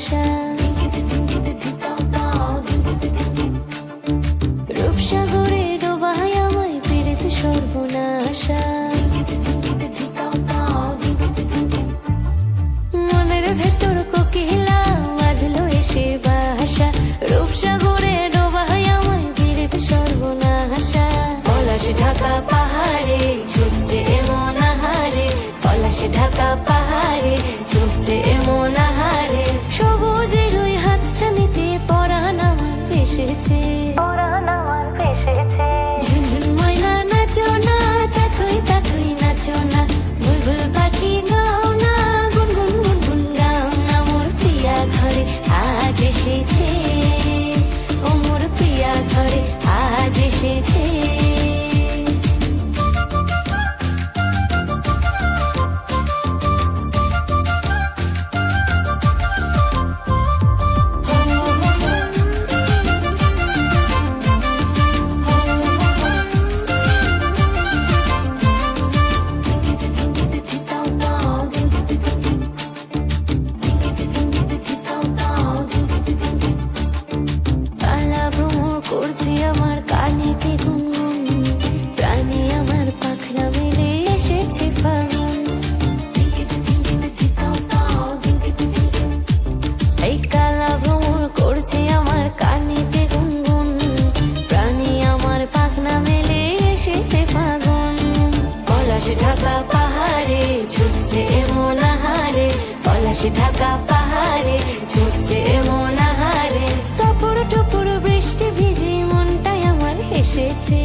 আশা। রূপসাগরে ডোবায় আমায় পীড়িত সর্বনাশা। মনের ভেতর কোকিলা বাঁধলো এসে বাসা। রূপসাগরে ডোবায় আমায় পীড়িত সর্বনাশা। পলাশ ঢাকা পাহাড়ে ছুটছে এমন আহারে, পলাশ ঢাকা পাহাড়ে ছুটছে এমন আহারে। সবুজের ওই হাতছানিতে পরাণ আমার ভেসেছে, ঝুনঝুন ময়না নাচো না, তাথই তাথই নাচো না। বুলবুল পাখি গাও না, গুনগুন গুনগুন গাও না। মোর প্রিয়া ঘরে আজ এসেছে, ও মোর প্রিয়া ঘরে আজ এসেছে। করছি আমার কানেতে গুনগুন, প্রাণে আমার পাখনা মেলে এসেছে ফাগুন। এই কালা ভ্রমর করছে আমার কানেতে গুনগুন, প্রাণে আমার পাখনা মেলে এসেছে ফাগুন। পলাশ ঢাকা পাহাড়ে ছুটছে এমন আহারে, পলাশ ঢাকা পাহাড়ে ছুটছে এমন আহারে। টপুর টপুর বৃষ্টি ভিজে মনটাই আমার হেসেছে,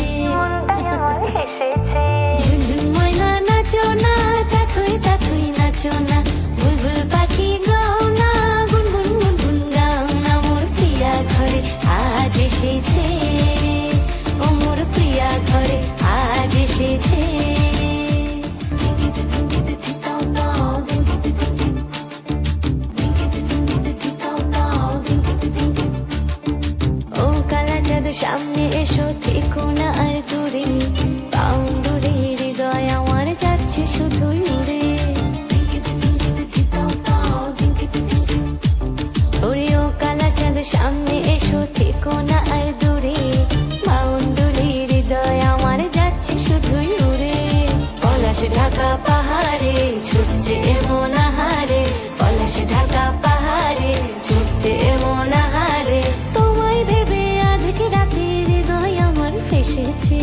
ঝুনঝুন ময়না নাচো না, তাথই তাথই নাচো না। বুলবুল পাখি গাও না, গুনগুন গুনগুন গাও না। মোর প্রিয়া ঘরে আজ এসেছে, ও মোর প্রিয়া ঘরে আজ এসেছে। ও কালা চাঁদ সামনে এসো, থেকো না আর দূরে। পাউন্ডুরে হৃদয় আমার যাচ্ছে শুধুই উড়ে। ওরে ও কালা চাঁদ সামনে এসো, থেকো না আর দূরে। পাউন্ডুরে হৃদয় আমার যাচ্ছে শুধুই উড়ে। পলাশ ঢাকা পাহাড়ে ছুটছে এমন আহারে, পলাশ ঢাকা পাহাড়ে ছুটছে এমন আহারে। তোমায় ভেবে আধেক রাতে হৃদয় আমার ফেসেছে।